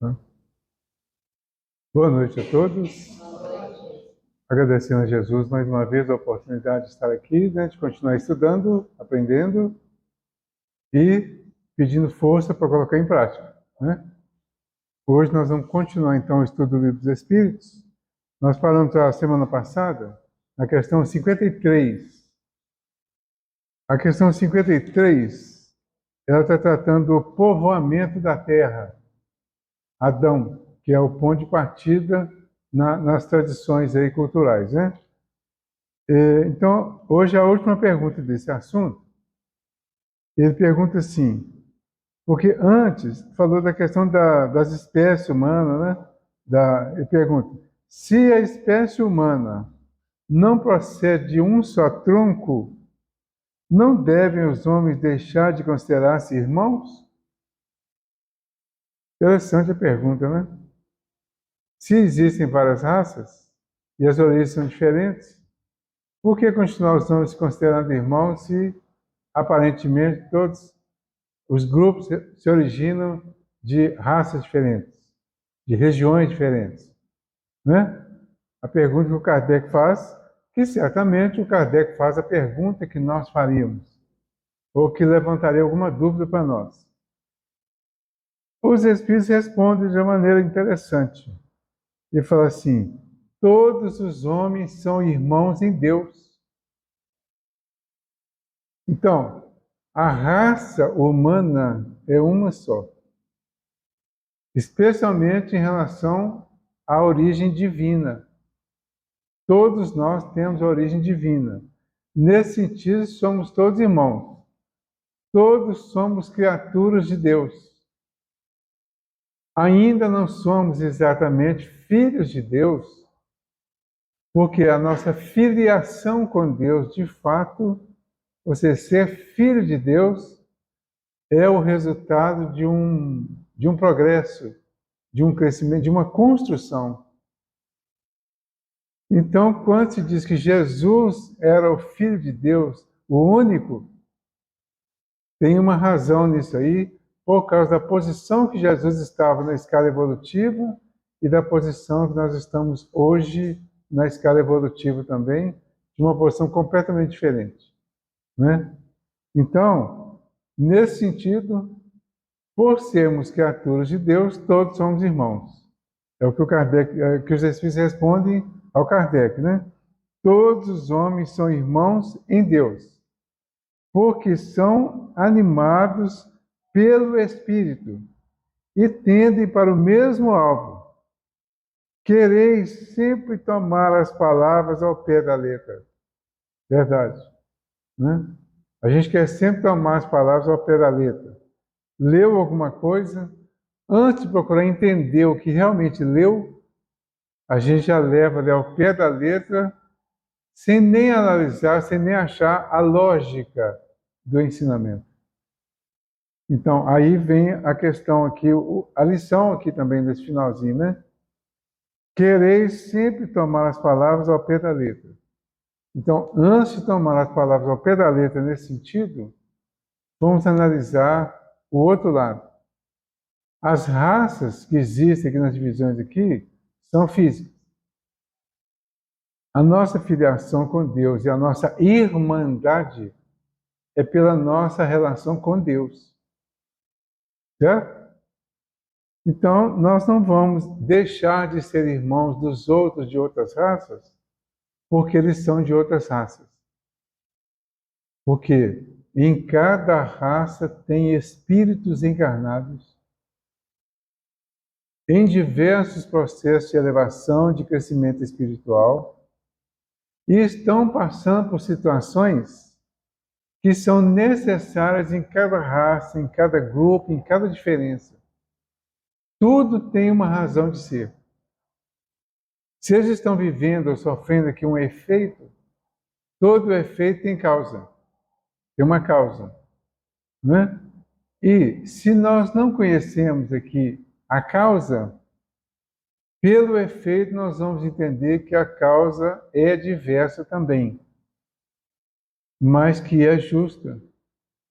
Né? Boa noite a todos. Agradecendo a Jesus mais uma vez a oportunidade de estar aqui, né, de continuar estudando, aprendendo e pedindo força para colocar em prática. Né? Hoje nós vamos continuar então o estudo do Livro dos Espíritos. Nós falamos a semana passada na questão 53. A questão 53, ela está tratando do povoamento da Terra. Adão, que é o ponto de partida nas tradições aí culturais, né? Então, hoje a última pergunta desse assunto, ele pergunta assim, porque antes falou da questão das espécies humanas, né? Ele pergunta, se a espécie humana não procede de um só tronco, não devem os homens deixar de considerar-se irmãos? Interessante a pergunta, né? Se existem várias raças e as origens são diferentes, por que continuar os homens se considerando irmãos se aparentemente todos os grupos se originam de raças diferentes, de regiões diferentes? Né? A pergunta que o Kardec faz, que certamente o Kardec faz a pergunta que nós faríamos, ou que levantaria alguma dúvida para nós. Os Espíritos respondem de uma maneira interessante. Ele fala assim, todos os homens são irmãos em Deus. Então, a raça humana é uma só, especialmente em relação à origem divina. Todos nós temos origem divina. Nesse sentido, somos todos irmãos. Todos somos criaturas de Deus. Ainda não somos exatamente filhos de Deus, porque a nossa filiação com Deus, de fato, você ser filho de Deus, é o resultado de um progresso, de um crescimento, de uma construção. Então, quando se diz que Jesus era o Filho de Deus, o único, tem uma razão nisso aí, por causa da posição que Jesus estava na escala evolutiva e da posição que nós estamos hoje na escala evolutiva também, de uma posição completamente diferente, né? Então, nesse sentido, por sermos criaturas de Deus, todos somos irmãos. É o que o Kardec, que os Espíritos respondem ao Kardec, né? Todos os homens são irmãos em Deus, porque são animados pelo Espírito e tendem para o mesmo alvo. Quereis sempre tomar as palavras ao pé da letra. Verdade, né? A gente quer sempre tomar as palavras ao pé da letra. Leu alguma coisa, antes de procurar entender o que realmente leu, a gente já leva ali ao pé da letra, sem nem analisar, sem nem achar a lógica do ensinamento. Então, aí vem a questão aqui, a lição aqui também desse finalzinho, né? Quereis sempre tomar as palavras ao pé da letra. Então, antes de tomar as palavras ao pé da letra nesse sentido, vamos analisar o outro lado. As raças que existem aqui nas divisões aqui são físicas. A nossa filiação com Deus e a nossa irmandade é pela nossa relação com Deus. Certo? Então, nós não vamos deixar de ser irmãos dos outros de outras raças, porque eles são de outras raças. Porque em cada raça tem espíritos encarnados em diversos processos de elevação, de crescimento espiritual, e estão passando por situações que são necessárias em cada raça, em cada grupo, em cada diferença. Tudo tem uma razão de ser. Se eles estão vivendo ou sofrendo aqui um efeito, todo efeito tem causa. Tem uma causa, né? E se nós não conhecemos aqui a causa, pelo efeito nós vamos entender que a causa é diversa também, mas que é justa.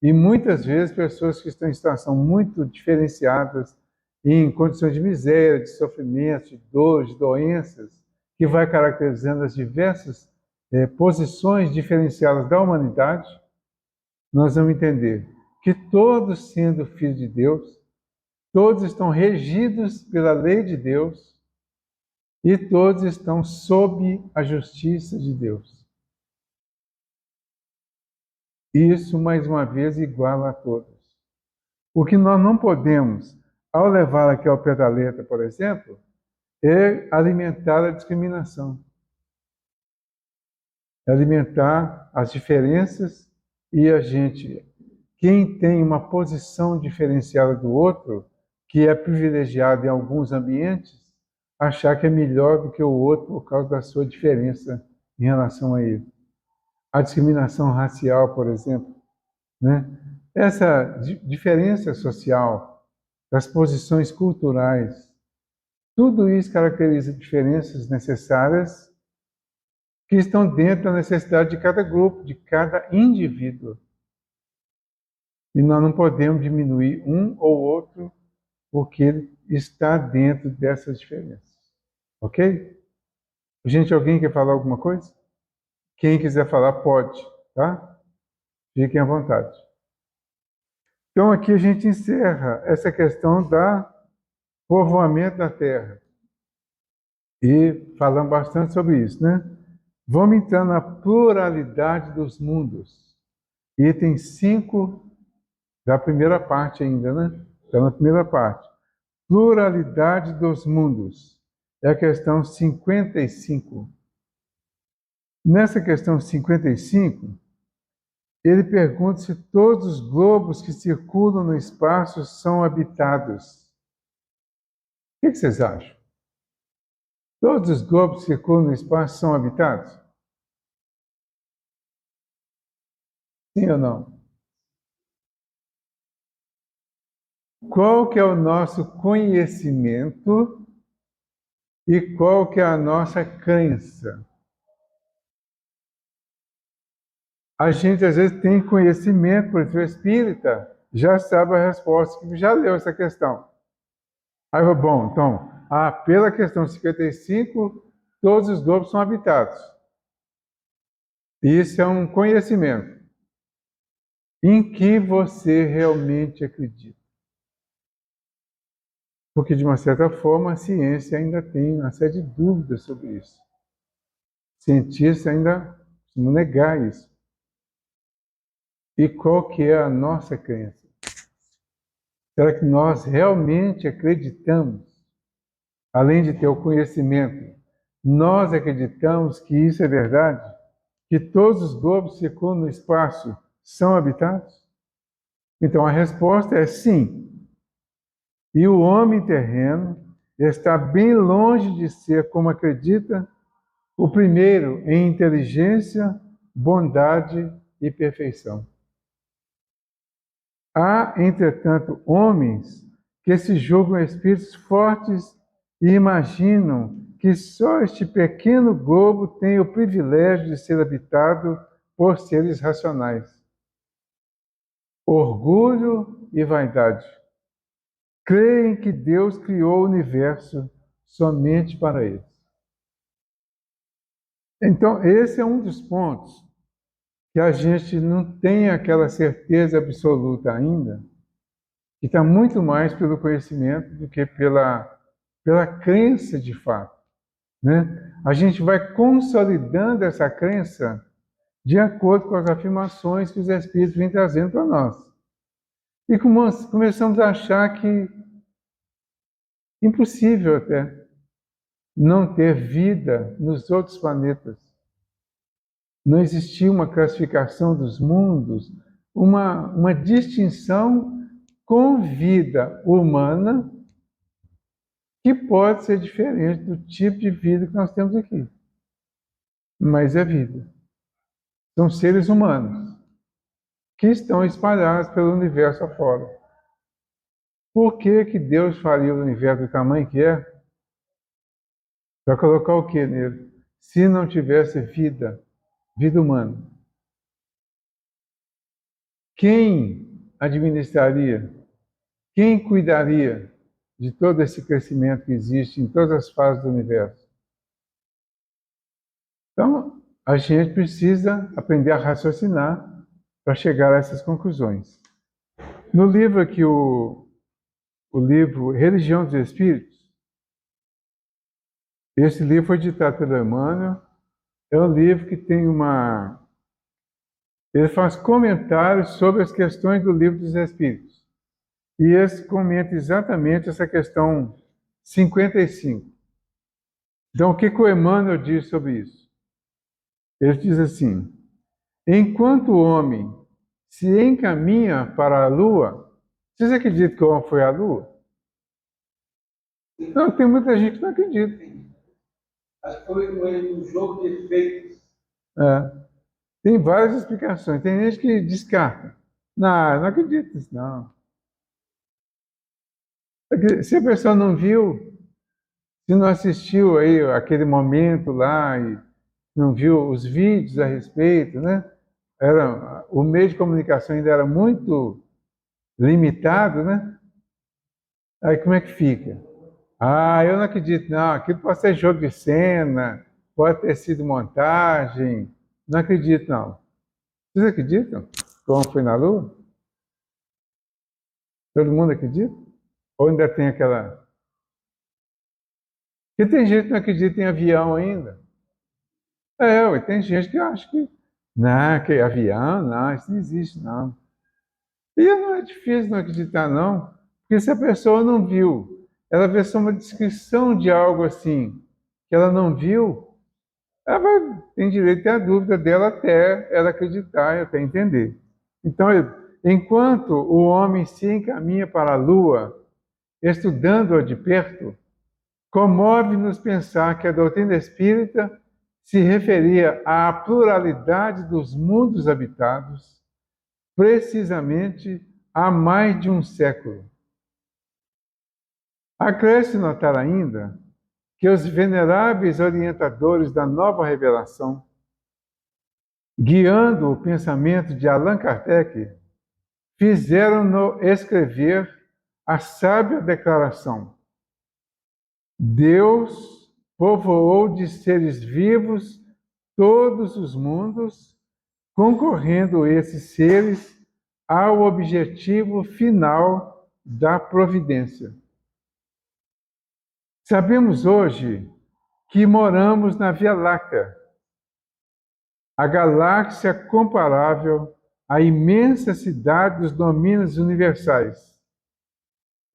E muitas vezes pessoas que estão em situação muito diferenciadas, em condições de miséria, de sofrimento, de dor, de doenças, que vai caracterizando as diversas posições diferenciadas da humanidade, nós vamos entender que todos, sendo filhos de Deus, todos estão regidos pela lei de Deus e todos estão sob a justiça de Deus. Isso, mais uma vez, iguala a todos. O que nós não podemos, ao levar aqui ao pé da letra, por exemplo, é alimentar a discriminação. É alimentar as diferenças e a gente, quem tem uma posição diferenciada do outro, que é privilegiado em alguns ambientes, achar que é melhor do que o outro por causa da sua diferença em relação a ele. A discriminação racial, por exemplo, né? Essa diferença social, das posições culturais, tudo isso caracteriza diferenças necessárias que estão dentro da necessidade de cada grupo, de cada indivíduo. E nós não podemos diminuir um ou outro porque ele está dentro dessas diferenças. Ok? Gente, alguém quer falar alguma coisa? Quem quiser falar, pode, tá? Fiquem à vontade. Então, aqui a gente encerra essa questão da povoamento da terra. E falamos bastante sobre isso, né? Vamos entrar na pluralidade dos mundos. Item 5 da primeira parte ainda, né? Está na primeira parte. Pluralidade dos mundos. É a questão 55. Nessa questão 55, ele pergunta se todos os globos que circulam no espaço são habitados. O que vocês acham? Todos os globos que circulam no espaço são habitados? Sim ou não? Qual que é o nosso conhecimento e qual que é a nossa crença? A gente às vezes tem conhecimento, por exemplo, espírita, já sabe a resposta, que já leu essa questão. Aí, bom, então, pela questão 55, todos os globos são habitados. Isso é um conhecimento. Em que você realmente acredita? Porque, de uma certa forma, a ciência ainda tem uma série de dúvidas sobre isso. Cientistas ainda não negar isso. E qual que é a nossa crença? Será que nós realmente acreditamos, além de ter o conhecimento, nós acreditamos que isso é verdade? Que todos os globos que circulam no espaço são habitados? Então a resposta é sim. E o homem terreno está bem longe de ser, como acredita, o primeiro em inteligência, bondade e perfeição. Há, entretanto, homens que se julgam espíritos fortes e imaginam que só este pequeno globo tem o privilégio de ser habitado por seres racionais. Orgulho e vaidade. Creem que Deus criou o universo somente para eles. Então, esse é um dos pontos que a gente não tem aquela certeza absoluta ainda, que está muito mais pelo conhecimento do que pela crença de fato, né? A gente vai consolidando essa crença de acordo com as afirmações que os Espíritos vêm trazendo para nós. E começamos a achar que impossível até não ter vida nos outros planetas. Não existia uma classificação dos mundos, uma distinção com vida humana que pode ser diferente do tipo de vida que nós temos aqui. Mas é vida. São seres humanos que estão espalhados pelo universo afora. Por que Deus faria o universo do tamanho que é? Para colocar o que nele? Se não tivesse vida humana. Quem administraria? Quem cuidaria? de todo esse crescimento que existe em todas as fases do universo. Então, a gente precisa aprender a raciocinar para chegar a essas conclusões. No livro aqui, o livro Religião dos Espíritos, esse livro foi ditado pelo Emmanuel, é um livro que tem ele faz comentários sobre as questões do livro dos Espíritos. E esse comenta exatamente essa questão 55. Então, o que o Emmanuel diz sobre isso? Ele diz assim: enquanto o homem se encaminha para a Lua, vocês acreditam que o homem foi à Lua? Não, tem muita gente que não acredita. Acho que foi um jogo de efeitos. Tem várias explicações. Tem gente que descarta. Não acredito nisso, não. Se a pessoa não viu, se não assistiu aí aquele momento lá e não viu os vídeos a respeito, né? O meio de comunicação ainda era muito limitado, né? Aí como é que fica? Eu não acredito, não. Aquilo pode ser jogo de cena, pode ter sido montagem. Não acredito, não. Vocês acreditam que o homem foi na Lua? Todo mundo acredita? Ou ainda tem aquela... Porque tem gente que não acredita em avião ainda. Tem gente que acha que... Não, que avião, não, isso não existe, não. E não é difícil não acreditar, não. Porque se a pessoa não viu, ela vê só uma descrição de algo assim, que ela não viu, ela tem direito a ter a dúvida dela até ela acreditar e até entender. Então, enquanto o homem se encaminha para a Lua, estudando-a de perto, comove-nos pensar que a doutrina espírita se referia à pluralidade dos mundos habitados, precisamente há mais de um século. Acresce notar ainda que os veneráveis orientadores da nova revelação, guiando o pensamento de Allan Kardec, fizeram-no escrever a sábia declaração: Deus povoou de seres vivos todos os mundos, concorrendo esses seres ao objetivo final da providência. Sabemos hoje que moramos na Via Láctea, a galáxia comparável à imensa cidade dos domínios universais.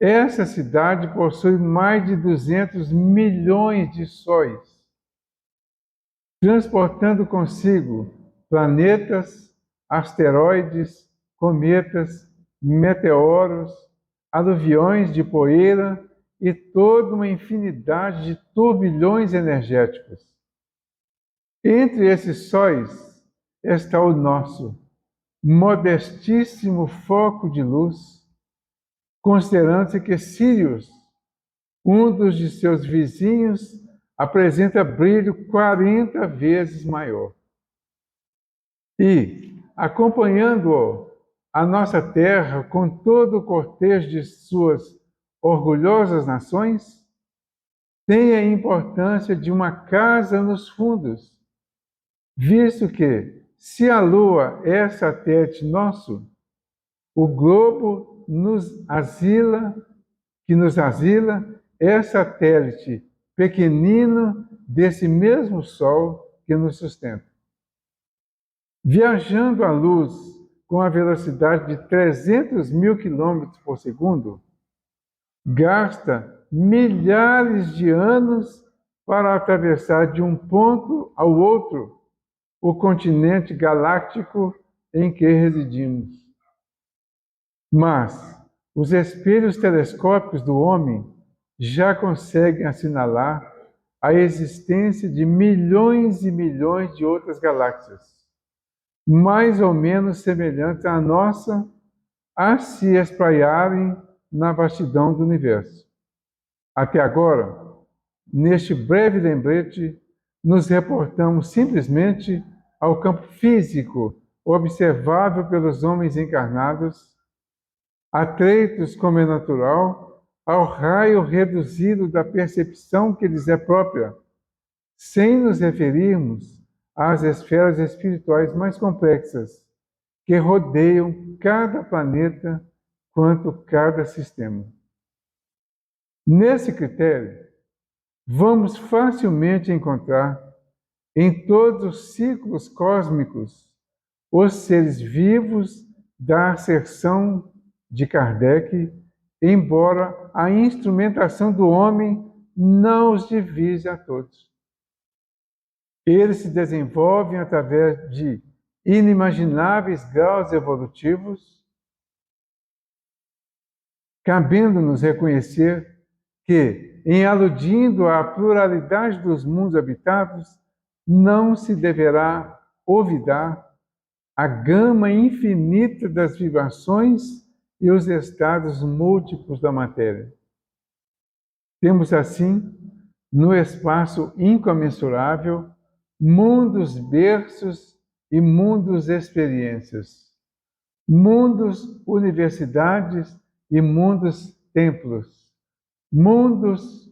Essa cidade possui mais de 200 milhões de sóis, transportando consigo planetas, asteroides, cometas, meteoros, aluviões de poeira e toda uma infinidade de turbilhões energéticos. Entre esses sóis está o nosso modestíssimo foco de luz, considerando-se que Sírius, um dos de seus vizinhos, apresenta brilho 40 vezes maior. E, acompanhando-o, a nossa Terra, com todo o cortejo de suas orgulhosas nações, tem a importância de uma casa nos fundos, visto que, se a Lua é satélite nosso, o globo que nos asila é satélite pequenino desse mesmo Sol que nos sustenta. Viajando a luz com a velocidade de 300 mil quilômetros por segundo, gasta milhares de anos para atravessar de um ponto ao outro o continente galáctico em que residimos. Mas os espelhos telescópicos do homem já conseguem assinalar a existência de milhões e milhões de outras galáxias, mais ou menos semelhantes à nossa, a se espraiarem na vastidão do universo. Até agora, neste breve lembrete, nos reportamos simplesmente ao campo físico observável pelos homens encarnados, atreitos como é natural, ao raio reduzido da percepção que lhes é própria, sem nos referirmos às esferas espirituais mais complexas que rodeiam cada planeta quanto cada sistema. Nesse critério, vamos facilmente encontrar em todos os ciclos cósmicos os seres vivos da asserção de Kardec, embora a instrumentação do homem não os divise a todos. Eles se desenvolvem através de inimagináveis graus evolutivos, cabendo-nos reconhecer que, em aludindo à pluralidade dos mundos habitados, não se deverá olvidar a gama infinita das vibrações e os estados múltiplos da matéria. Temos, assim, no espaço incomensurável, mundos berços e mundos experiências, mundos universidades e mundos templos, mundos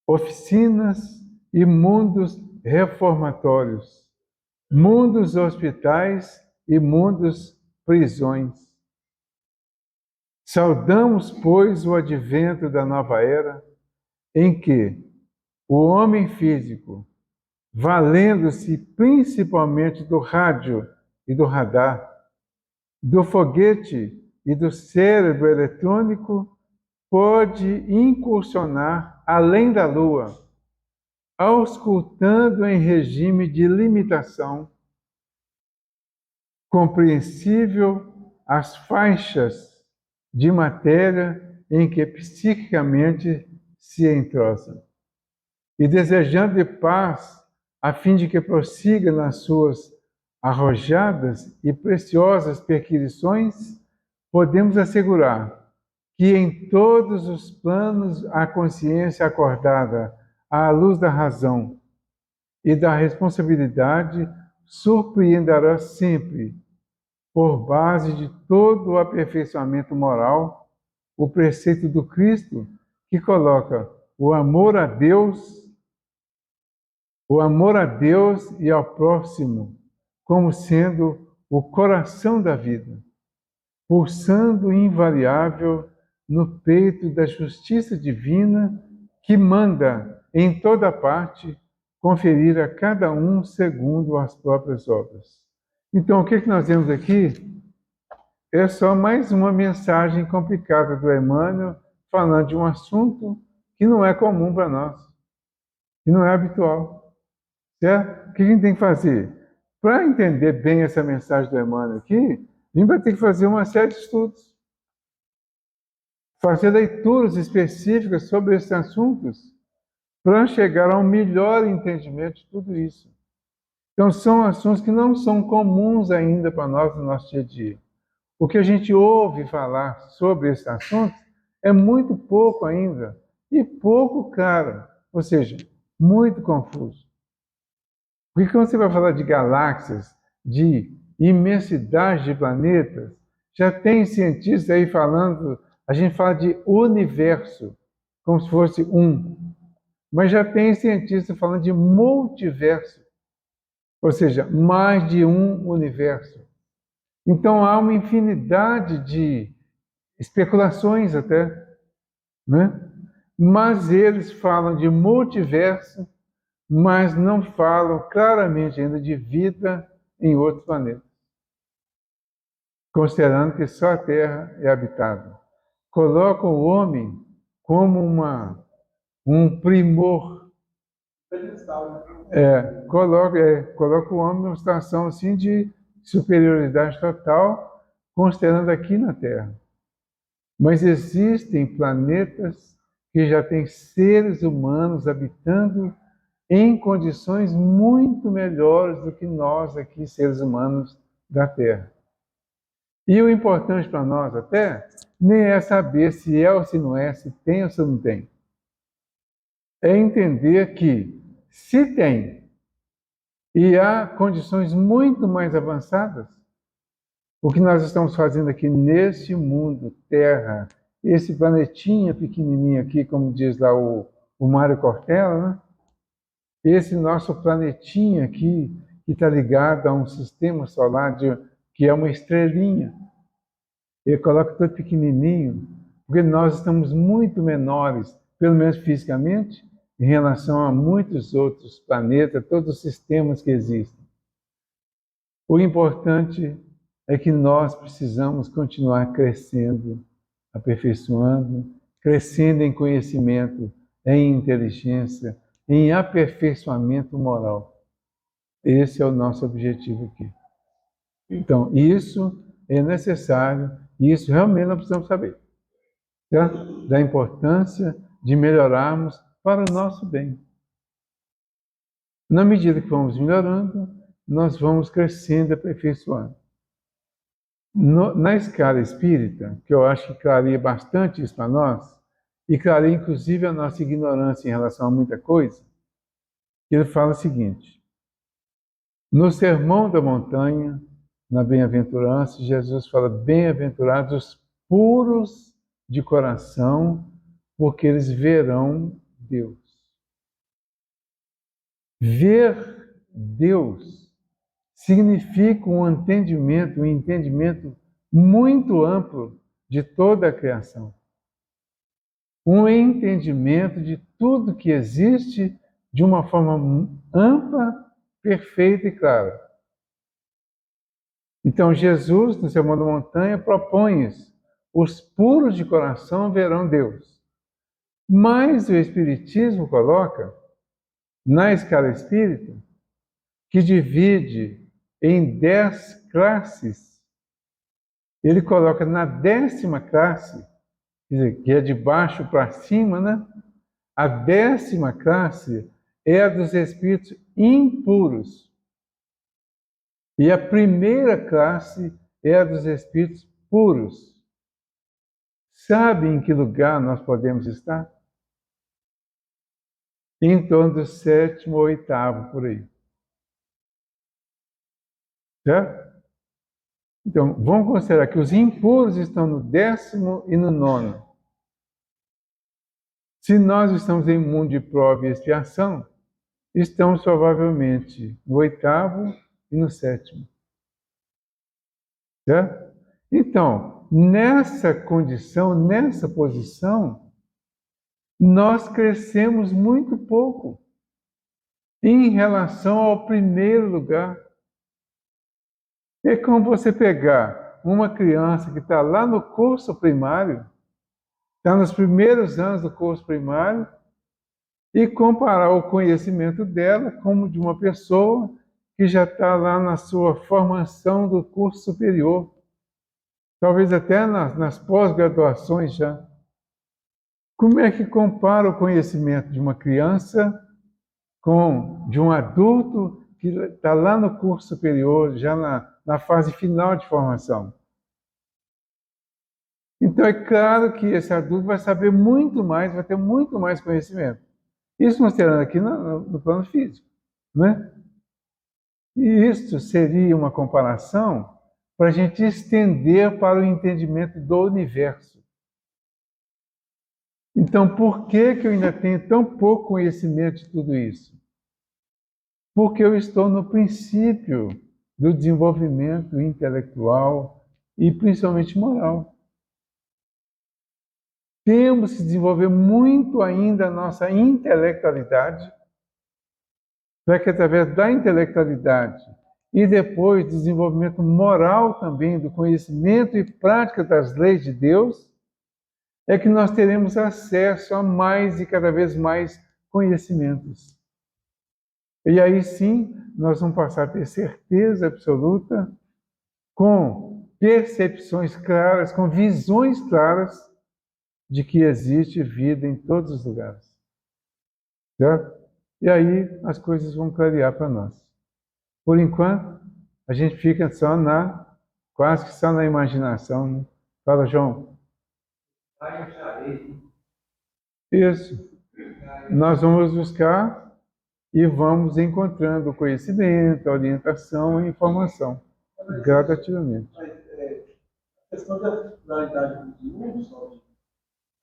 oficinas e mundos reformatórios, mundos hospitais e mundos prisões. Saudamos, pois, o advento da nova era, em que o homem físico, valendo-se principalmente do rádio e do radar, do foguete e do cérebro eletrônico, pode incursionar além da Lua, auscultando em regime de limitação compreensível as faixas de matéria em que psiquicamente se entrosa, e desejando paz a fim de que prossiga nas suas arrojadas e preciosas perquisições, podemos assegurar que em todos os planos a consciência acordada à luz da razão e da responsabilidade surpreenderá sempre, por base de todo o aperfeiçoamento moral, o preceito do Cristo que coloca o amor a Deus e ao próximo como sendo o coração da vida, pulsando invariável no peito da justiça divina que manda em toda parte conferir a cada um segundo as próprias obras. Então, o que nós vemos aqui é só mais uma mensagem complicada do Emmanuel falando de um assunto que não é comum para nós, que não é habitual. Certo? O que a gente tem que fazer? Para entender bem essa mensagem do Emmanuel aqui, a gente vai ter que fazer uma série de estudos, fazer leituras específicas sobre esses assuntos, para chegar a um melhor entendimento de tudo isso. Então, são assuntos que não são comuns ainda para nós no nosso dia a dia. O que a gente ouve falar sobre esses assuntos é muito pouco ainda, e pouco claro, ou seja, muito confuso. Porque quando você vai falar de galáxias, de imensidade de planetas, já tem cientistas aí falando, a gente fala de universo, como se fosse um. Mas já tem cientista falando de multiverso, ou seja, mais de um universo. Então há uma infinidade de especulações até, né? Mas eles falam de multiverso, mas não falam claramente ainda de vida em outros planetas, considerando que só a Terra é habitável. Colocam o homem como um primor. Coloca o homem numa situação assim de superioridade total, considerando aqui na Terra. Mas existem planetas que já têm seres humanos habitando em condições muito melhores do que nós aqui, seres humanos da Terra. E o importante para nós até, nem é saber se é ou se não é, se tem ou se não tem. É entender que, se tem, e há condições muito mais avançadas, o que nós estamos fazendo aqui neste mundo, Terra, esse planetinha pequenininho aqui, como diz lá o Mário Cortella, né? Esse nosso planetinha aqui, que está ligado a um sistema solar que é uma estrelinha. Ele coloca todo pequenininho, porque nós estamos muito menores, pelo menos fisicamente, em relação a muitos outros planetas, todos os sistemas que existem. O importante é que nós precisamos continuar crescendo, aperfeiçoando, crescendo em conhecimento, em inteligência, em aperfeiçoamento moral. Esse é o nosso objetivo aqui. Então, isso é necessário, e isso realmente nós precisamos saber, certo? Da importância de melhorarmos para o nosso bem. Na medida que vamos melhorando, nós vamos crescendo e aperfeiçoando. Na escala espírita, que eu acho que clareia bastante isso para nós, e clareia inclusive a nossa ignorância em relação a muita coisa, ele fala o seguinte: no Sermão da Montanha, na Bem-aventurança, Jesus fala: bem-aventurados os puros de coração, porque eles verão Deus. Ver Deus significa um entendimento muito amplo de toda a criação. Um entendimento de tudo que existe de uma forma ampla, perfeita e clara. Então, Jesus, no Sermão da Montanha, propõe isso. Os puros de coração verão Deus. Mas o Espiritismo coloca, na escala espírita, que divide em 10 classes. Ele coloca na 10ª classe, quer dizer, que é de baixo para cima, né? A 10ª classe é a dos espíritos impuros. E a primeira classe é a dos espíritos puros. Sabe em que lugar nós podemos estar? Em torno do 7º ou 8º, por aí. Certo? Então, vamos considerar que os impuros estão no 10º e no 9º. Se nós estamos em mundo de prova e expiação, estamos provavelmente no 8º e no 7º. Certo? Então, nessa condição, nessa posição, nós crescemos muito pouco em relação ao primeiro lugar. É como você pegar uma criança que está lá no curso primário, está nos primeiros anos do curso primário, e comparar o conhecimento dela como de uma pessoa que já está lá na sua formação do curso superior, talvez até nas pós-graduações já. Como é que compara o conhecimento de uma criança com de um adulto que está lá no curso superior, já na fase final de formação? Então é claro que esse adulto vai saber muito mais, vai ter muito mais conhecimento. Isso mostrando aqui no plano físico, né? E isso seria uma comparação para a gente estender para o entendimento do universo. Então, por que eu ainda tenho tão pouco conhecimento de tudo isso? Porque eu estou no princípio do desenvolvimento intelectual e principalmente moral. Temos que desenvolver muito ainda a nossa intelectualidade, para que através da intelectualidade e depois do desenvolvimento moral também, do conhecimento e prática das leis de Deus, é que nós teremos acesso a mais e cada vez mais conhecimentos. E aí sim, nós vamos passar a ter certeza absoluta, com percepções claras, com visões claras, de que existe vida em todos os lugares. Certo? E aí as coisas vão clarear para nós. Por enquanto, a gente fica quase que só na imaginação. Né? Fala, João. Isso. Nós vamos buscar e vamos encontrando conhecimento, orientação e informação, gradativamente. A questão da finalidade do mundo,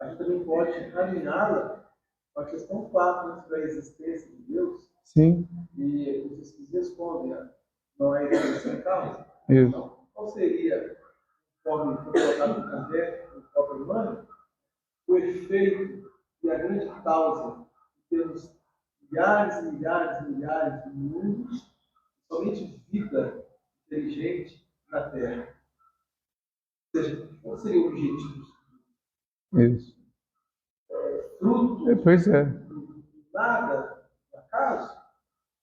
a gente também pode alinhá-la com a questão 4, né, da existência de Deus. Sim. E os espíritos respondem, né? Não é existência em causa. Isso. Então, qual seria, conforme colocado no Kardec, no próprio humano, o efeito e a grande causa de termos milhares e milhares e milhares de mundos, somente vida inteligente na Terra? Ou seja, qual seria o objetivo? Isso. Fruto Pois é. do nada, do acaso?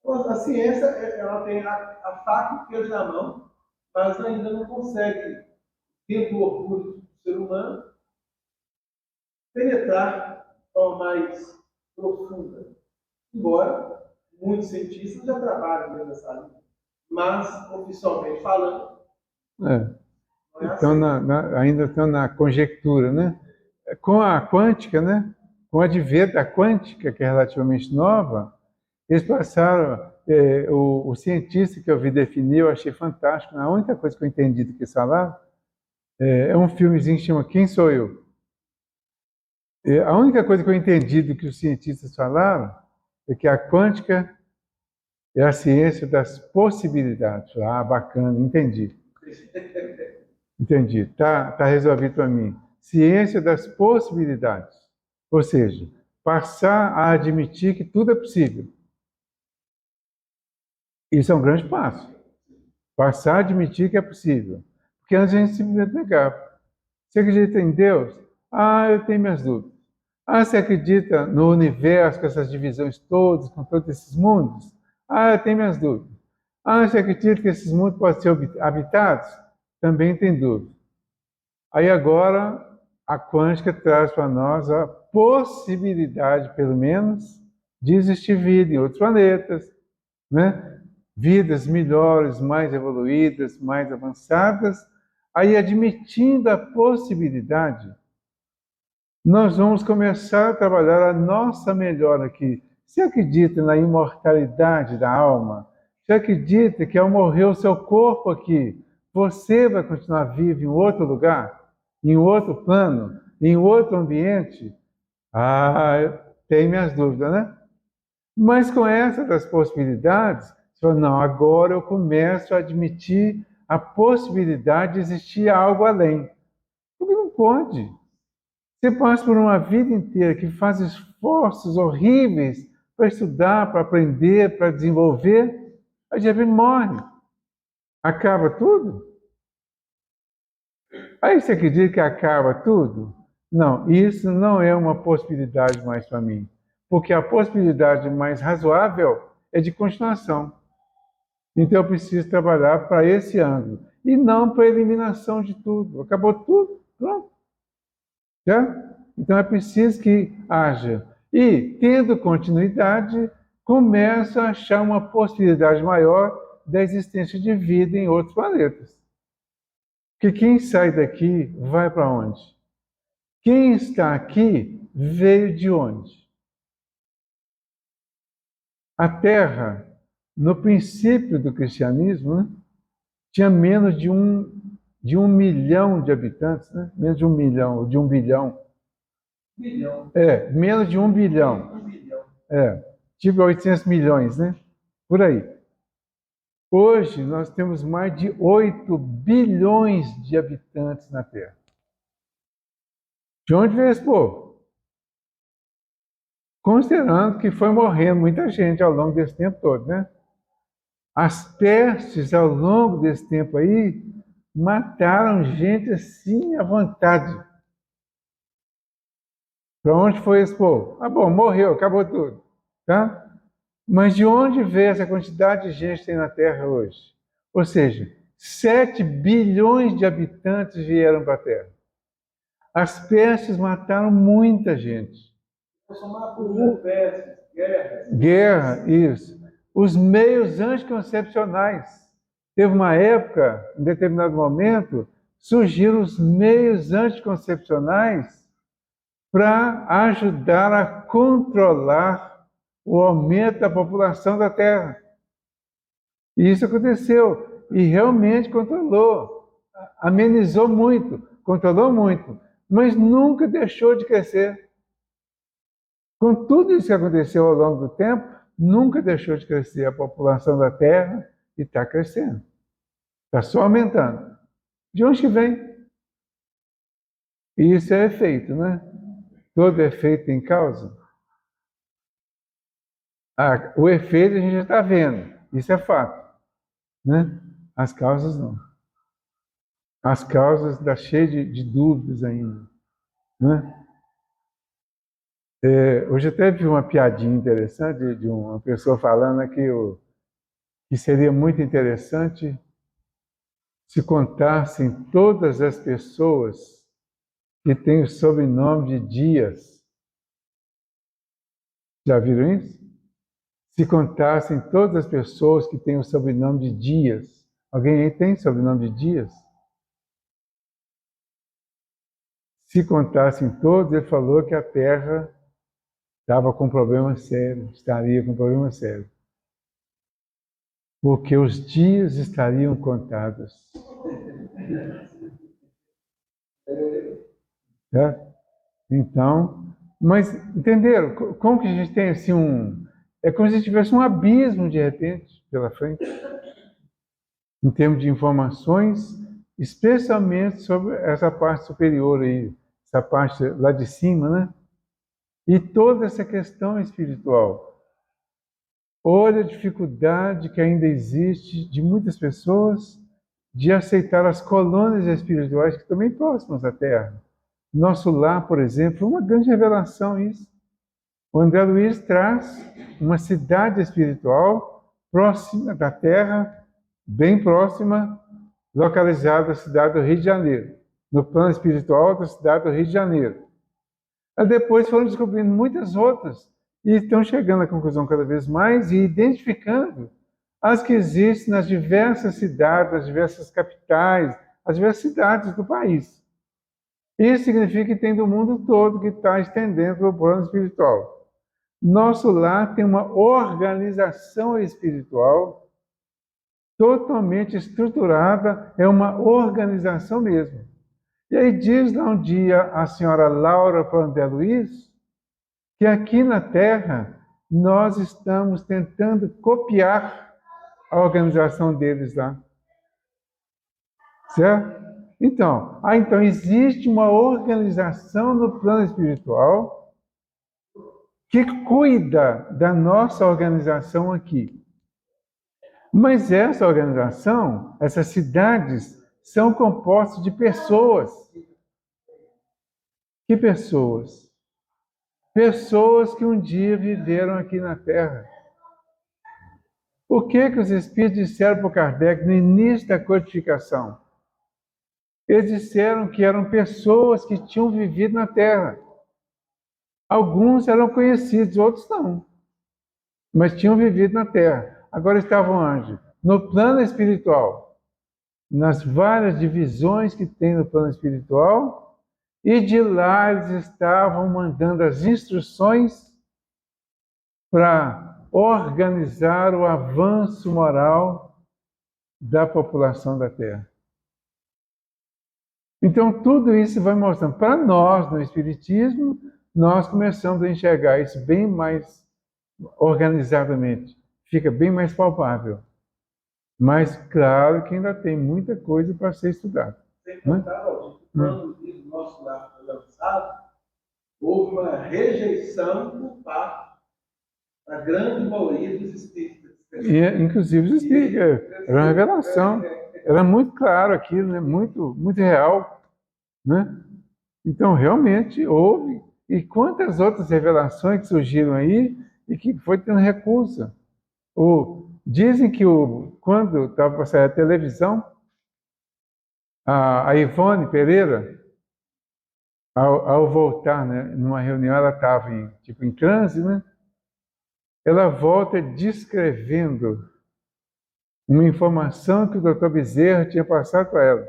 A ciência, ela tem a faca e o queijo na mão, mas ainda não consegue, dentro do orgulho do ser humano, penetrar de forma mais profunda. Embora muitos cientistas já trabalhem dentro dessa linha, mas, oficialmente falando, É. não é Então, assim. ainda estão na conjectura, né? Com a quântica, né? Com o advento da quântica, que é relativamente nova, eles passaram, o cientista que eu vi definir, eu achei fantástico, a única coisa que eu entendi do que eles falaram, é um filmezinho que chama Quem Sou Eu? A única coisa que eu entendi do que os cientistas falaram é que a quântica é a ciência das possibilidades. Ah, bacana, entendi. Entendi, tá resolvido para mim. Ciência das possibilidades. Ou seja, passar a admitir que tudo é possível. Isso é um grande passo. Passar a admitir que é possível. Porque antes a gente simplesmente negava. Você acredita em Deus? Ah, eu tenho minhas dúvidas. Ah, você acredita no universo, com essas divisões todas, com todos esses mundos? Ah, eu tenho minhas dúvidas. Ah, você acredita que esses mundos podem ser habitados? Também tem dúvida. Aí agora a quântica traz para nós a possibilidade, pelo menos, de existir vida em outros planetas, né? Vidas melhores, mais evoluídas, mais avançadas. Aí, admitindo a possibilidade, nós vamos começar a trabalhar a nossa melhora aqui. Você acredita na imortalidade da alma? Você acredita que ao morrer o seu corpo aqui, você vai continuar vivo em outro lugar? Em outro plano? Em outro ambiente? Ah, tem minhas dúvidas, né? Mas com essa das possibilidades, você fala, não, agora eu começo a admitir a possibilidade de existir algo além. Porque não pode. Você passa por uma vida inteira que faz esforços horríveis para estudar, para aprender, para desenvolver, aí de repente morre. Acaba tudo? Aí você acredita que acaba tudo? Não, isso não é uma possibilidade mais para mim. Porque a possibilidade mais razoável é de continuação. Então eu preciso trabalhar para esse ângulo. E não para a eliminação de tudo. Acabou tudo, pronto. Já? Então é preciso que haja. E, tendo continuidade, começa a achar uma possibilidade maior da existência de vida em outros planetas. Porque quem sai daqui vai para onde? Quem está aqui veio de onde? A Terra, no princípio do cristianismo, né, tinha menos de um milhão de habitantes, né? Menos de um milhão, de um bilhão. Bilhão. Menos de um bilhão. Um bilhão. Tipo 800 milhões, né? Por aí. Hoje nós temos mais de 8 bilhões de habitantes na Terra. De onde veio esse povo? Considerando que foi morrendo muita gente ao longo desse tempo todo, né? As pestes ao longo desse tempo aí mataram gente assim à vontade. Para onde foi esse povo? Ah, bom, morreu, acabou tudo, tá? Mas de onde veio essa quantidade de gente que tem na Terra hoje? Ou seja, 7 bilhões de habitantes vieram para a Terra. As pestes mataram muita gente. Somar por pestes, guerras. Guerra, isso. Os meios anticoncepcionais. Teve uma época, em determinado momento, surgiram os meios anticoncepcionais para ajudar a controlar o aumento da população da Terra. E isso aconteceu. E realmente controlou. Amenizou muito, controlou muito. mas nunca deixou de crescer. Com tudo isso que aconteceu ao longo do tempo, nunca deixou de crescer a população da Terra e está crescendo. Está só aumentando. De onde que vem? E isso é efeito, né? Todo efeito tem causa. O efeito a gente já está vendo, isso é fato, né? As causas não. As causas dá cheio de dúvidas ainda, né? Hoje até vi uma piadinha interessante de uma pessoa falando que seria muito interessante se contassem todas as pessoas que têm o sobrenome de Dias. Já viram isso? Se contassem todas as pessoas que têm o sobrenome de Dias. Alguém aí tem sobrenome de Dias? Se contassem todos, ele falou que a Terra estava com problema sério, estaria com problema sério. Porque os dias estariam contados. Certo? Então, mas entenderam? Como que a gente tem assim É como se tivesse um abismo de repente pela frente, em termos de informações, especialmente sobre essa parte superior aí, essa parte lá de cima, né? E toda essa questão espiritual. Olha a dificuldade que ainda existe de muitas pessoas de aceitar as colônias espirituais que também próximas à Terra. Nosso lar, por exemplo, é uma grande revelação isso. O André Luiz traz uma cidade espiritual próxima da Terra, bem próxima, localizada na cidade do Rio de Janeiro, no plano espiritual da cidade do Rio de Janeiro. Aí depois foram descobrindo muitas outras e estão chegando à conclusão cada vez mais e identificando as que existem nas diversas cidades, nas diversas capitais, as diversas cidades do país. Isso significa que tem do mundo todo que está estendendo o plano espiritual. Nosso lar tem uma organização espiritual totalmente estruturada, é uma organização mesmo. E aí diz lá um dia a senhora Laura para André Luiz que aqui na Terra nós estamos tentando copiar a organização deles lá. Certo? Então existe uma organização no plano espiritual que cuida da nossa organização aqui. Mas essa organização, essas cidades, são compostas de pessoas. Que pessoas? Pessoas que um dia viveram aqui na Terra. O que os Espíritos disseram para Kardec no início da codificação? Eles disseram que eram pessoas que tinham vivido na Terra. Alguns eram conhecidos, outros não. Mas tinham vivido na Terra. Agora estavam onde? No plano espiritual. Nas várias divisões que tem no plano espiritual. E de lá eles estavam mandando as instruções para organizar o avanço moral da população da Terra. Então, tudo isso vai mostrando. Para nós, no Espiritismo, nós começamos a enxergar isso bem mais organizadamente. Fica bem mais palpável. Mas, claro que ainda tem muita coisa para ser estudada. Sem contar, quando o nosso lar foi lançado, houve uma rejeição por parte da grande maioria dos espíritas. Inclusive os espíritas. Era uma revelação. Era muito claro aquilo, né? Muito, muito real. Né? Então, realmente, houve. E quantas outras revelações que surgiram aí e que foi tendo recusa. Dizem que quando estava para sair a televisão, a Ivone Pereira, ao voltar, né, numa reunião, ela estava em transe, né? Ela volta descrevendo uma informação que o Dr. Bezerra tinha passado para ela,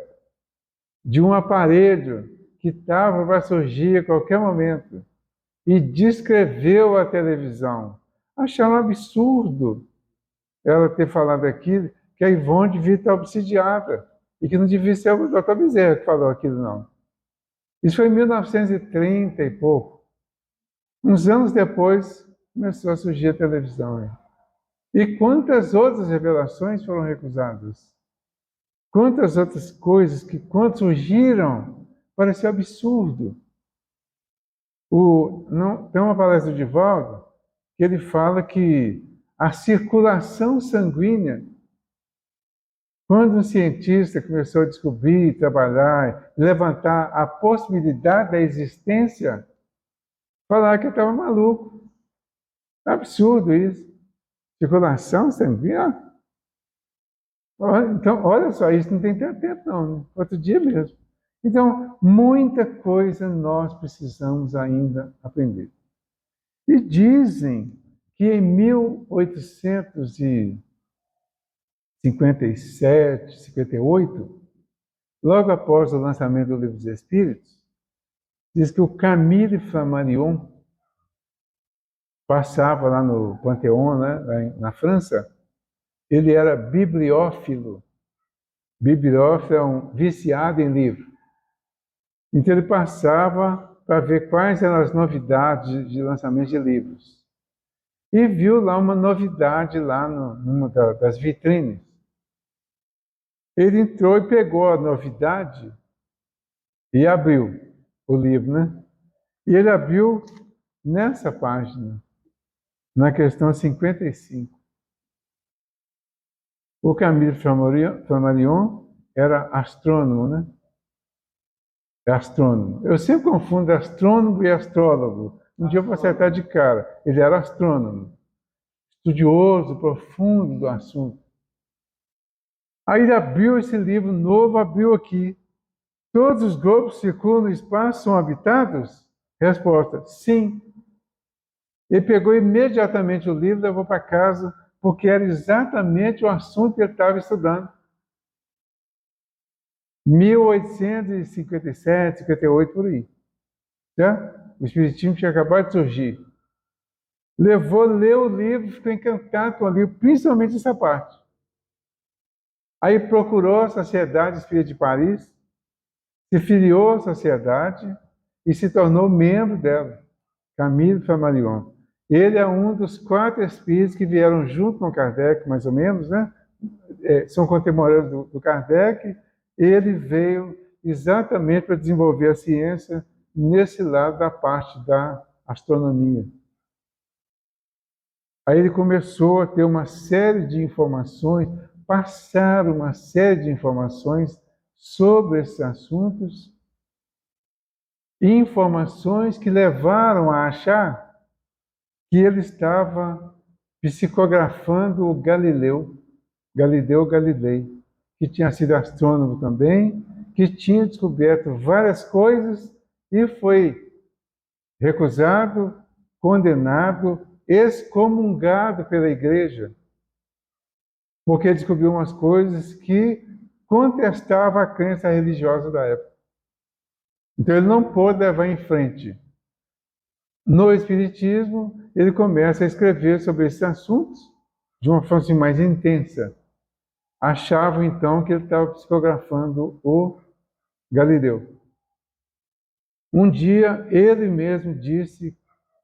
de um aparelho que estava para surgir a qualquer momento, e descreveu a televisão. Acharam um absurdo ela ter falado aquilo, que a Ivone devia estar obsidiada, e que não devia ser o Dr. Bezerra que falou aquilo, não. Isso foi em 1930 e pouco. Uns anos depois, começou a surgir a televisão. E quantas outras revelações foram recusadas? Quantas outras coisas que, quando surgiram, pareceu absurdo. Tem uma palestra do Divaldo que ele fala que a circulação sanguínea, quando um cientista começou a descobrir, trabalhar, levantar a possibilidade da existência, falaram que eu estava maluco. Absurdo isso. Circulação sanguínea? Então, olha só, isso não tem tanto tempo não, né? Outro dia mesmo. Então, muita coisa nós precisamos ainda aprender. E dizem que em 1857, 58, logo após o lançamento do Livro dos Espíritos, diz que o Camille Flammarion passava lá no Panteão, né, lá na França. Ele era bibliófilo. Bibliófilo é um viciado em livro. Então ele passava para ver quais eram as novidades de lançamento de livros. E viu lá uma novidade lá numa das vitrines. Ele entrou e pegou a novidade e abriu o livro, né? E ele abriu nessa página, na questão 55. O Camille Flammarion era astrônomo, né? É astrônomo. Eu sempre confundo astrônomo e astrólogo. Um dia eu vou acertar de cara. Ele era astrônomo, estudioso, profundo do assunto. Aí ele abriu esse livro novo, abriu aqui. Todos os globos que circulam no espaço são habitados? Resposta, sim. Ele pegou imediatamente o livro e levou para casa, porque era exatamente o assunto que ele estava estudando. 1857, 58, por aí. Certo? O Espiritismo tinha acabado de surgir. Leu o livro, ficou encantado com o livro, principalmente essa parte. Aí procurou a Sociedade Espírita de Paris, se filiou à sociedade e se tornou membro dela, Camille Flammarion. Ele é um dos 4 espíritos que vieram junto com Kardec, mais ou menos, né? São contemporâneos do Kardec. Ele veio exatamente para desenvolver a ciência nesse lado da parte da astronomia. Aí ele começou a ter uma série de informações, passar uma série de informações sobre esses assuntos, informações que levaram a achar que ele estava psicografando o Galileu Galilei, que tinha sido astrônomo também, que tinha descoberto várias coisas e foi recusado, condenado, excomungado pela igreja, porque descobriu umas coisas que contestavam a crença religiosa da época. Então ele não pôde levar em frente. No Espiritismo, ele começa a escrever sobre esses assuntos de uma forma assim, mais intensa. Achavam então que ele estava psicografando o Galileu. Um dia ele mesmo disse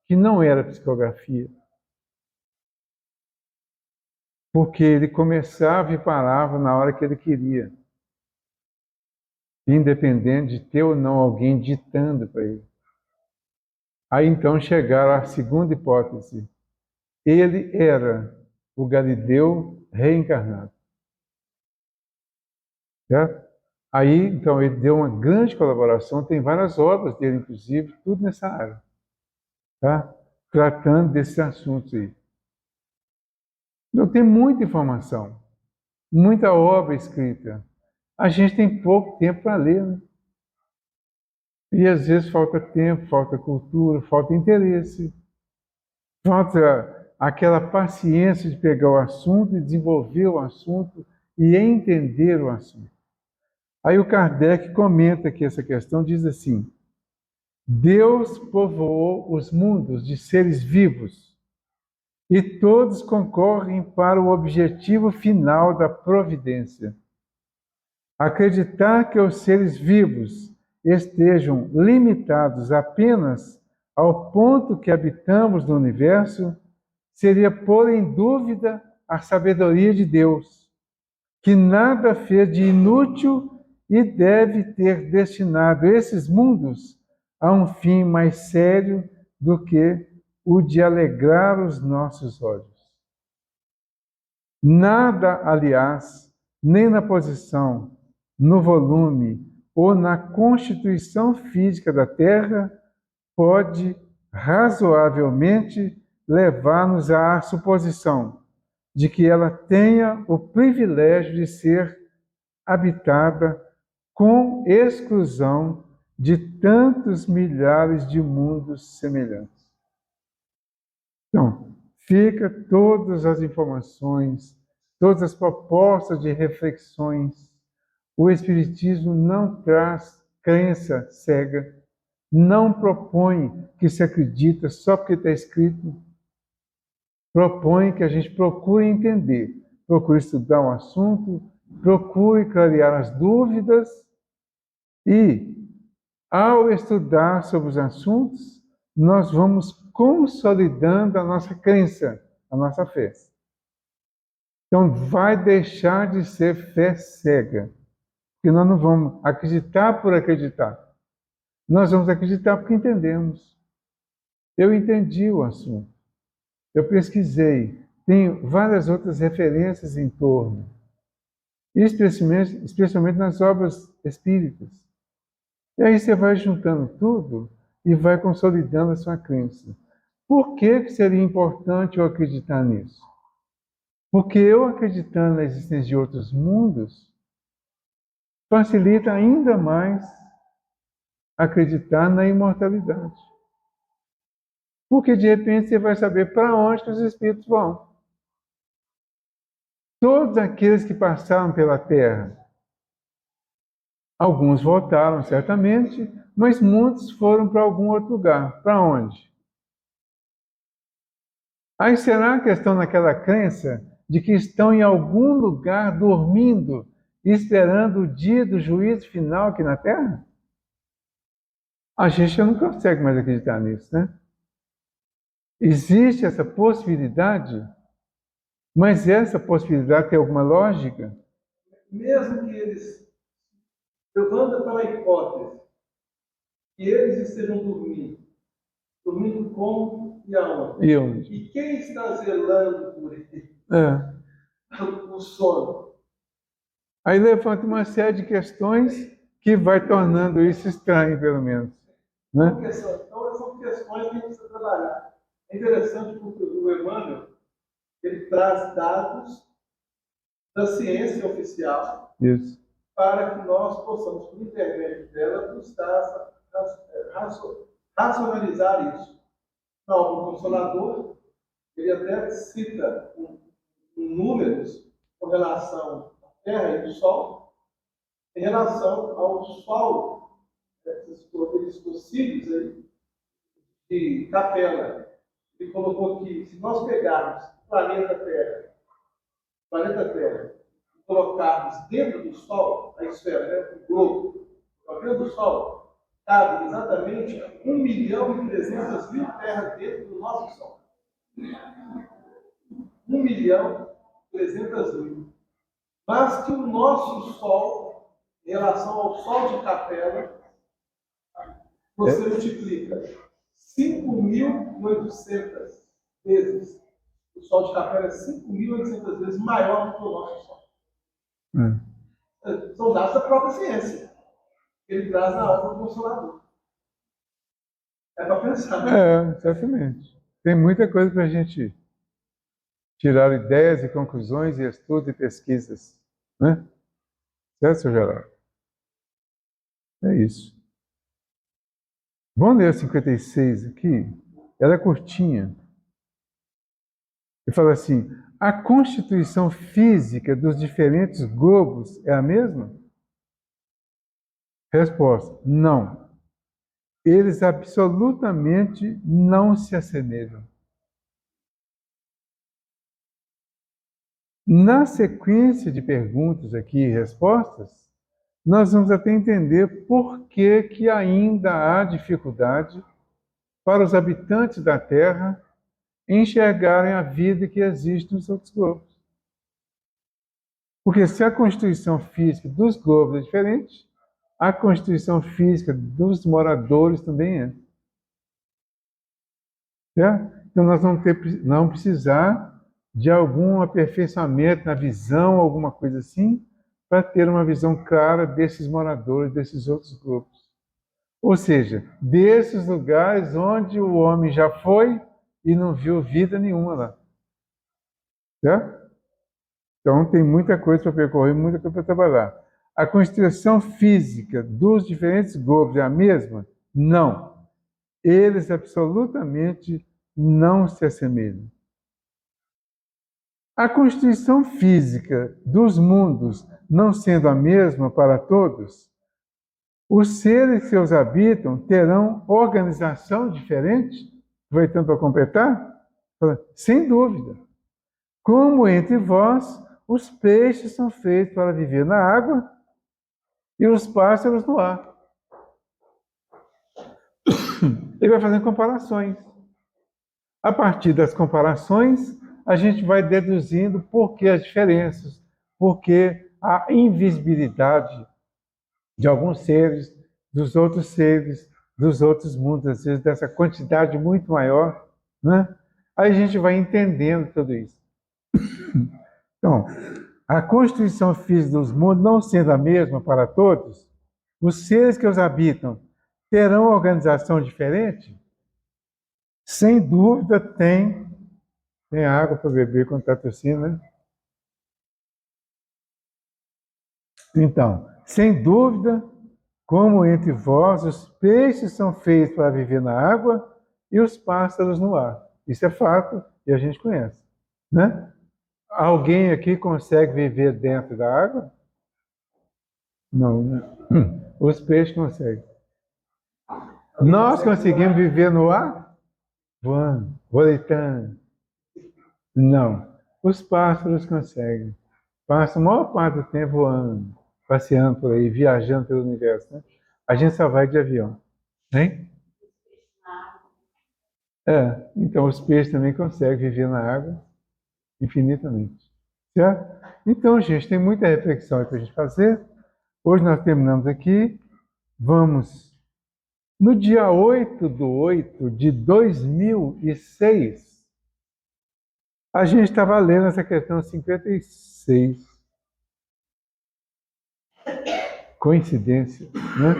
que não era psicografia, porque ele começava e parava na hora que ele queria, independente de ter ou não alguém ditando para ele. Aí então chegaram à segunda hipótese. Ele era o Galileu reencarnado. Certo? Aí, então, ele deu uma grande colaboração, tem várias obras dele, inclusive, tudo nessa área, tá? Tratando desses assuntos aí. Então, tem muita informação, muita obra escrita. A gente tem pouco tempo para ler, né? E às vezes falta tempo, falta cultura, falta interesse, falta aquela paciência de pegar o assunto e desenvolver o assunto e entender o assunto. Aí o Kardec comenta aqui essa questão, diz assim: Deus povoou os mundos de seres vivos e todos concorrem para o objetivo final da providência. Acreditar que os seres vivos estejam limitados apenas ao ponto que habitamos no universo, seria pôr em dúvida a sabedoria de Deus, que nada fez de inútil e deve ter destinado esses mundos a um fim mais sério do que o de alegrar os nossos olhos. Nada, aliás, nem na posição, no volume ou na constituição física da Terra pode razoavelmente levar-nos à suposição de que ela tenha o privilégio de ser habitada com exclusão de tantos milhares de mundos semelhantes. Então, fica todas as informações, todas as propostas de reflexões. O Espiritismo não traz crença cega, não propõe que se acredita só porque está escrito. Propõe que a gente procure entender, procure estudar um assunto, procure clarear as dúvidas e, ao estudar sobre os assuntos, nós vamos consolidando a nossa crença, a nossa fé. Então, vai deixar de ser fé cega, porque nós não vamos acreditar por acreditar. Nós vamos acreditar porque entendemos. Eu entendi o assunto. Eu pesquisei. Tem várias outras referências em torno. Especialmente nas obras espíritas. E aí você vai juntando tudo e vai consolidando a sua crença. Por que seria importante eu acreditar nisso? Porque eu acreditando na existência de outros mundos, facilita ainda mais acreditar na imortalidade. Porque de repente você vai saber para onde que os espíritos vão. Todos aqueles que passaram pela Terra, alguns voltaram certamente, mas muitos foram para algum outro lugar. Para onde? Aí será que estão naquela crença de que estão em algum lugar dormindo, esperando o dia do juízo final aqui na Terra? A gente não consegue mais acreditar nisso, né? Existe essa possibilidade, mas essa possibilidade tem alguma lógica? Mesmo que eles, levando pela hipótese, que eles estejam dormindo como e aonde? E onde? E quem está zelando por ele? O sono. Aí levanta uma série de questões que vai tornando isso estranho, pelo menos. Né? Então, são questões que a gente precisa trabalhar. É interessante porque o Emmanuel ele traz dados da ciência oficial Isso. para que nós possamos, por intermédio dela, buscar racionalizar isso. Na obra do Consolador, ele até cita números com relação à Terra e ao Sol, em relação ao Sol, esses fossílios aí, de Capela. Ele colocou que, se nós pegarmos o planeta Terra, e colocarmos dentro do Sol, a esfera, né, o globo, dentro do Sol, cabe exatamente 1.300.000 terras dentro do nosso Sol. 1.300.000. Mas que o nosso Sol, em relação ao Sol de Capela, você multiplica 5.800 vezes. O Sol de Capela é 5.800 vezes maior do que o nosso Sol. São dados da própria ciência. Ele traz na obra do Consolador. É para pensar. Exatamente. Tem muita coisa para a gente tirar ideias e conclusões e estudos e pesquisas. Né? Certo, seu Geraldo? É isso. Vamos ler a 56 aqui. Ela é curtinha. Ele fala assim: a constituição física dos diferentes globos é a mesma? Resposta: não. Eles absolutamente não se assemelham. Na sequência de perguntas aqui e respostas, nós vamos até entender por que que ainda há dificuldade para os habitantes da Terra enxergarem a vida que existe nos outros globos. Porque se a constituição física dos globos é diferente, a constituição física dos moradores também é. Certo? Então nós vamos precisar de algum aperfeiçoamento na visão, alguma coisa assim, para ter uma visão clara desses moradores, desses outros globos. Ou seja, desses lugares onde o homem já foi e não viu vida nenhuma lá. Certo? Então tem muita coisa para percorrer, muita coisa para trabalhar. A constituição física dos diferentes globos é a mesma? Não. Eles absolutamente não se assemelham. A constituição física dos mundos não sendo a mesma para todos, os seres que os habitam terão organização diferente? Aproveitando para completar? Sem dúvida. Como entre vós, os peixes são feitos para viver na água e os pássaros no ar. Ele vai fazendo comparações. A partir das comparações, a gente vai deduzindo por que as diferenças, por que a invisibilidade de alguns seres, dos outros mundos, às vezes dessa quantidade muito maior, né? Aí a gente vai entendendo tudo isso. Então, a constituição física dos mundos não sendo a mesma para todos, os seres que os habitam terão organização diferente? Sem dúvida tem água para beber quando está tossindo, né? Então, sem dúvida, como entre vós os peixes são feitos para viver na água e os pássaros no ar. Isso é fato e a gente conhece, né? Alguém aqui consegue viver dentro da água? Não, né? Os peixes conseguem. Nós conseguimos viver no ar? Voando, voletando. Não. Os pássaros conseguem. Passam a maior parte do tempo voando, passeando por aí, viajando pelo universo, né? A gente só vai de avião, hein? Então os peixes também conseguem viver na água infinitamente, certo? Então, gente, tem muita reflexão para a gente fazer. Hoje nós terminamos aqui. Vamos, no dia 8/8/2006, a gente estava lendo essa questão 56. Coincidência, né?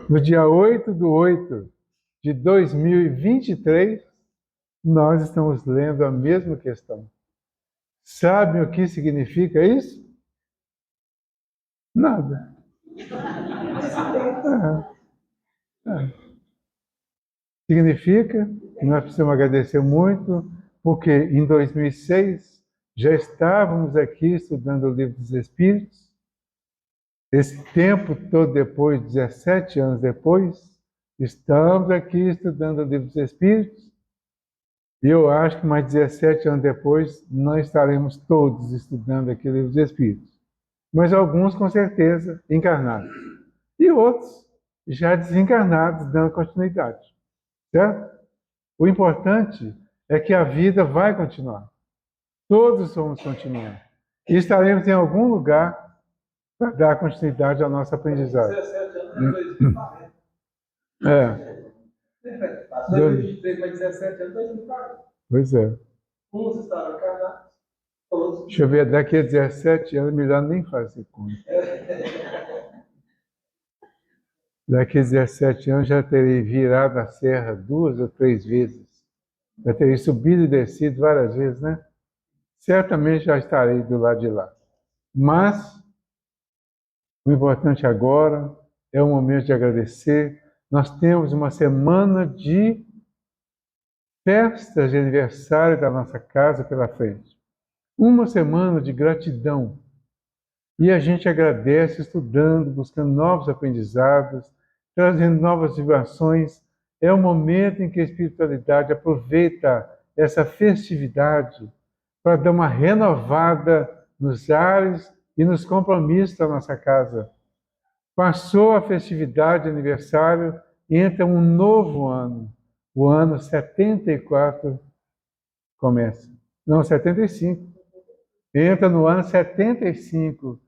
No dia 8/8/2023, nós estamos lendo a mesma questão. Sabem o que significa isso? Nada. Significa que nós precisamos agradecer muito, porque em 2006 já estávamos aqui estudando o Livro dos Espíritos. Esse tempo todo depois, 17 anos depois, estamos aqui estudando o Livro dos Espíritos. E eu acho que mais 17 anos depois, nós estaremos todos estudando aqui o Livro dos Espíritos. Mas alguns, com certeza, encarnados. E outros já desencarnados, dando continuidade. Certo? O importante é que a vida vai continuar. Todos vamos continuar. E estaremos em algum lugar para dar continuidade ao nosso aprendizado. 17 anos, 2040. 2023 mais 17 anos, 2040. Pois é. Uns estavam encarnados, todos. Deixa eu ver, daqui a 17 anos, melhor nem fazer conta. Daqui a 17 anos já terei virado a serra 2 ou 3 vezes. Já terei subido e descido várias vezes, né? Certamente já estarei do lado de lá. Mas o importante agora é o momento de agradecer. Nós temos uma semana de festas de aniversário da nossa casa pela frente. Uma semana de gratidão. E a gente agradece estudando, buscando novos aprendizados, trazendo novas vibrações. É o momento em que a espiritualidade aproveita essa festividade para dar uma renovada nos ares e nos compromissos da nossa casa. Passou a festividade de aniversário e entra um novo ano. O ano 74 começa. Não, 75. Entra no ano 75,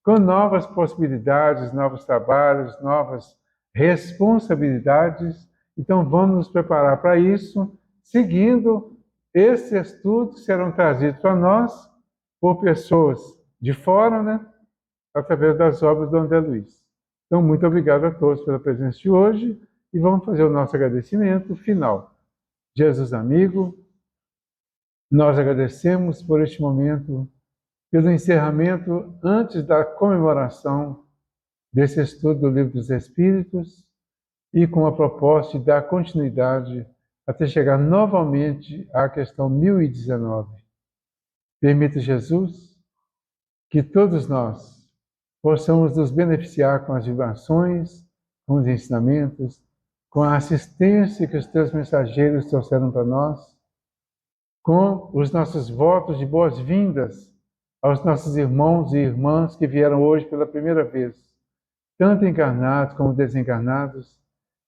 com novas possibilidades, novos trabalhos, novas responsabilidades. Então, vamos nos preparar para isso, seguindo esses estudos que serão trazidos para nós por pessoas de fora, né? Através das obras do André Luiz. Então, muito obrigado a todos pela presença de hoje e vamos fazer o nosso agradecimento final. Jesus amigo, nós agradecemos por este momento, pelo encerramento antes da comemoração desse estudo do Livro dos Espíritos e com a proposta de dar continuidade até chegar novamente à questão 1019. Permita, Jesus, que todos nós possamos nos beneficiar com as vibrações, com os ensinamentos, com a assistência que os teus mensageiros trouxeram para nós, com os nossos votos de boas-vindas aos nossos irmãos e irmãs que vieram hoje pela primeira vez, tanto encarnados como desencarnados,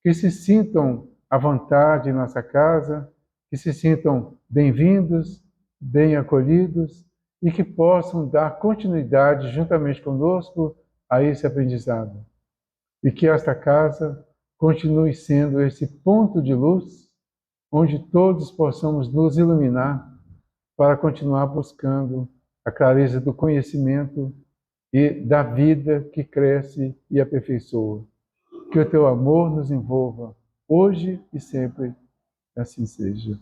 que se sintam à vontade em nossa casa, que se sintam bem-vindos, bem acolhidos e que possam dar continuidade juntamente conosco a esse aprendizado. E que esta casa continue sendo esse ponto de luz onde todos possamos nos iluminar para continuar buscando a clareza do conhecimento e da vida que cresce e aperfeiçoa. Que o teu amor nos envolva, hoje e sempre, assim seja.